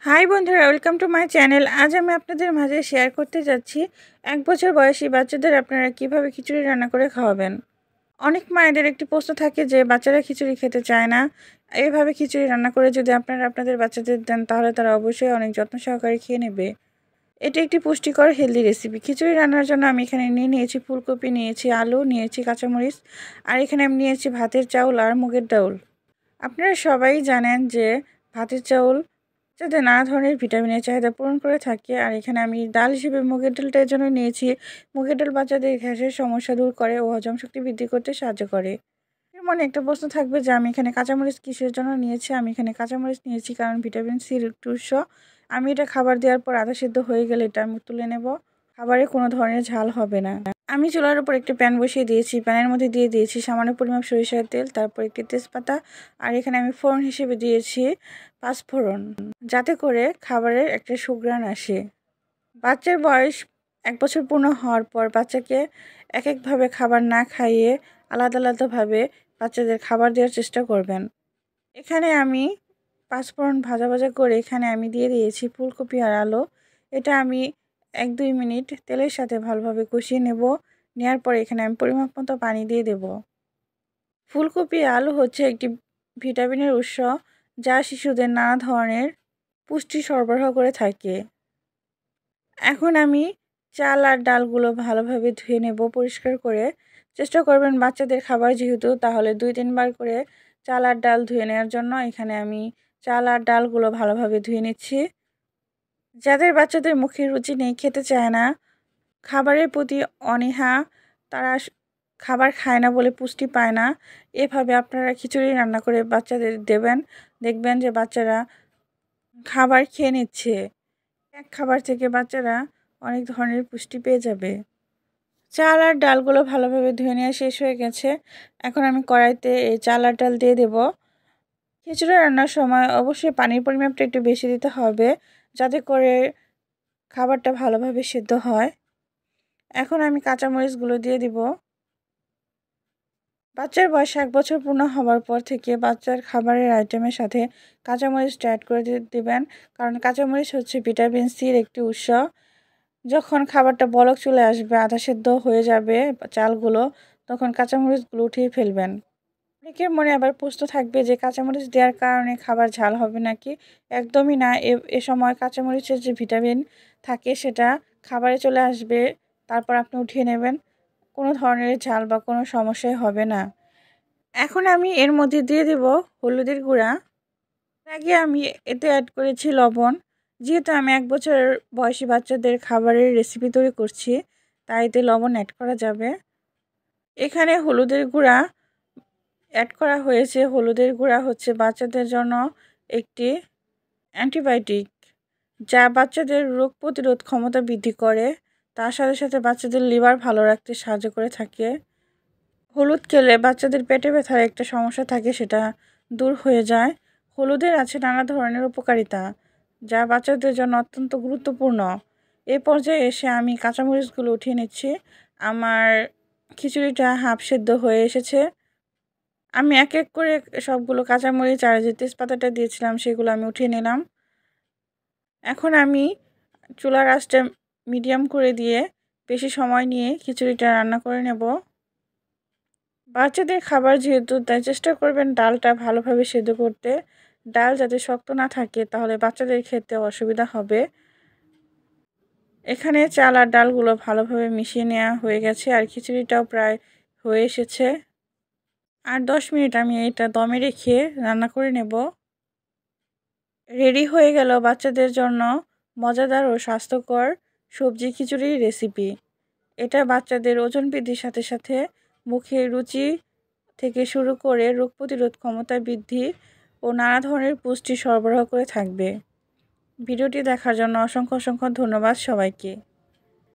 High বন্ধুরা, welcome to my channel. আজ আমি আপনাদের মাঝে শেয়ার করতে যাচ্ছি 1 বছর বয়সী বাচ্চাদের আপনারা কিভাবে খিচুড়ি রান্না করে খাওয়াবেন। অনেক মায়েদের একটি প্রশ্ন থাকে যে বাচ্চারা খিচুড়ি খেতে চায় না। এইভাবে খিচুড়ি রান্না করে যদি আপনারা আপনাদের বাচ্চাদের দেন তাহলে তারা অবশ্যই অনেক যত্ন সহকারে খেয়ে নেবে। এটি একটি পুষ্টিকর হেলদি রেসিপি। খিচুড়ি রান্নার জন্য আমি এখানে নিয়েছি ফুলকপি, নিয়েছি আলু, নিয়েছি কাঁচামরিচ, আর এখানে আমি নিয়েছি ভাতের চাউল আর মুগের ডাউল। আপনারা সবাই জানেন যে ভাতের চাউল যাতে নানা ধরনের ভিটামিনের চাহিদা পূরণ করে থাকে। আর এখানে আমি ডাল হিসেবে মুগের ডালটা এর জন্য নিয়েছি। মুগের ডাল বাচ্চাদের গ্যাসের সমস্যা দূর করে ও হজম শক্তি বৃদ্ধি করতে সাহায্য করে। এর মনে একটা প্রশ্ন থাকবে যে আমি এখানে কাঁচামরিচ কিসের জন্য নিয়েছি। আমি এখানে কাঁচামরিচ নিয়েছি কারণ ভিটামিন সির একটি উৎস। আমি এটা খাবার দেওয়ার পর আধা সিদ্ধ হয়ে গেলে এটা আমি তুলে নেব। খাবারে কোনো ধরনের ঝাল হবে না। আমি চুলার উপর একটি প্যান বসিয়ে দিয়েছি। প্যানের মধ্যে দিয়ে দিয়েছি সামান্য পরিমাণ সরিষার তেল, তারপর একটি তেজপাতা, আর এখানে আমি ফোড়ন হিসেবে দিয়েছি পাঁচফোড়ন, যাতে করে খাবারের একটা সুঘ্রাণ আসে। বাচ্চার বয়স 1 বছর পূর্ণ হওয়ার পর বাচ্চাকে এক একভাবে খাবার না খাইয়ে আলাদা আলাদাভাবে বাচ্চাদের খাবার দেওয়ার চেষ্টা করবেন। এখানে আমি পাঁচফোড়ন ভাজা ভাজা করে এখানে আমি দিয়ে দিয়েছি ফুলকপি আর আলু। এটা আমি 1-2 মিনিট তেলের সাথে ভালোভাবে কষিয়ে নেব। নেওয়ার পরে এখানে আমি পরিমাপ মতো পানি দিয়ে দেব। ফুলকপি আলু হচ্ছে একটি ভিটামিনের উৎস, যা শিশুদের নানা ধরনের পুষ্টি সরবরাহ করে থাকে। এখন আমি চাল আর ডালগুলো ভালোভাবে ধুয়ে নেব পরিষ্কার করে। চেষ্টা করবেন বাচ্চাদের খাবার যেহেতু, তাহলে 2-3 বার করে চাল আর ডাল ধুয়ে নেওয়ার জন্য। এখানে আমি চাল আর ডালগুলো ভালোভাবে ধুয়ে নিচ্ছি। যাদের বাচ্চাদের মুখে রুচি নেই, খেতে চায় না, খাবারের প্রতি অনীহা, তারা খাবার খায় না বলে পুষ্টি পায় না, এভাবে আপনারা খিচুড়ি রান্না করে বাচ্চাদের দেবেন। দেখবেন যে বাচ্চারা খাবার খেয়ে নিচ্ছে। এক খাবার থেকে বাচ্চারা অনেক ধরনের পুষ্টি পেয়ে যাবে। চাল আর ডালগুলো ভালোভাবে ধুয়ে নেওয়া শেষ হয়ে গেছে। এখন আমি কড়াইতে এই চাল আর ডাল দিয়ে দেব। খিচুড়ি রান্নার সময় অবশ্যই পানির পরিমাপটা একটু বেশি দিতে হবে, যাতে করে খাবারটা ভালোভাবে সেদ্ধ হয়। এখন আমি কাঁচামরিচগুলো দিয়ে দিব। বাচ্চার বয়স 1 বছর পূর্ণ হওয়ার পর থেকে বাচ্চার খাবারের আইটেমের সাথে কাঁচামরিচটা অ্যাড করে দিবেন, কারণ কাঁচামরিচ হচ্ছে ভিটামিন সির একটি উৎস। যখন খাবারটা বলক চলে আসবে, আধা সেদ্ধ হয়ে যাবে চালগুলো, তখন কাঁচামরিচগুলো উঠিয়ে ফেলবেন। অনেকের মনে আবার প্রশ্ন থাকবে যে কাঁচামরিচ দেওয়ার কারণে খাবার ঝাল হবে নাকি। একদমই না। এ সময় কাঁচামরিচের যে ভিটামিন থাকে সেটা খাবারে চলে আসবে, তারপর আপনি উঠিয়ে নেবেন। কোনো ধরনের ঝাল বা কোনো সমস্যাই হবে না। এখন আমি এর মধ্যে দিয়ে দেব হলুদের গুঁড়া। এর আগে আমি এতে অ্যাড করেছি লবণ। যেহেতু আমি 1 বছর বয়সী বাচ্চাদের খাবারের রেসিপি তৈরি করছি, তাই এতে লবণ অ্যাড করা যাবে। এখানে হলুদের গুঁড়া অ্যাড করা হয়েছে। হলুদের গুঁড়া হচ্ছে বাচ্চাদের জন্য একটি অ্যান্টিবায়োটিক, যা বাচ্চাদের রোগ প্রতিরোধ ক্ষমতা বৃদ্ধি করে। তার সাথে সাথে বাচ্চাদের লিভার ভালো রাখতে সাহায্য করে থাকে। হলুদ খেলে বাচ্চাদের পেটে ব্যথার একটা সমস্যা থাকে, সেটা দূর হয়ে যায়। হলুদের আছে নানা ধরনের উপকারিতা, যা বাচ্চাদের জন্য অত্যন্ত গুরুত্বপূর্ণ। এই পর্যায়ে এসে আমি কাঁচামরিচগুলো উঠিয়ে নিচ্ছি। আমার খিচুড়িটা হাফ সেদ্ধ হয়ে এসেছে। আমি এক এক করে সবগুলো কাঁচামরিচ আর যে তেজপাতাটা দিয়েছিলাম সেগুলো আমি উঠিয়ে নিলাম। এখন আমি চুলার আঁচটা মিডিয়াম করে দিয়ে বেশি সময় নিয়ে খিচুড়িটা রান্না করে নেব। বাচ্চাদের খাবার যেহেতু, তাই চেষ্টা করবেন ডালটা ভালোভাবে সেদ্ধ করতে। ডাল যাতে শক্ত না থাকে, তাহলে বাচ্চাদের খেতে অসুবিধা হবে। এখানে চাল আর ডালগুলো ভালোভাবে মিশিয়ে নেওয়া হয়ে গেছে, আর খিচুড়িটাও প্রায় হয়ে এসেছে। আর 10 মিনিট আমি এটা দমে রেখে রান্না করে নেব। রেডি হয়ে গেল বাচ্চাদের জন্য মজাদার ও স্বাস্থ্যকর সবজি খিচুড়ির রেসিপি। এটা বাচ্চাদের ওজন বৃদ্ধির সাথে সাথে মুখে রুচি থেকে শুরু করে রোগ প্রতিরোধ ক্ষমতা বৃদ্ধি ও নানা ধরনের পুষ্টি সরবরাহ করে থাকবে। ভিডিওটি দেখার জন্য অসংখ্য অসংখ্য ধন্যবাদ সবাইকে।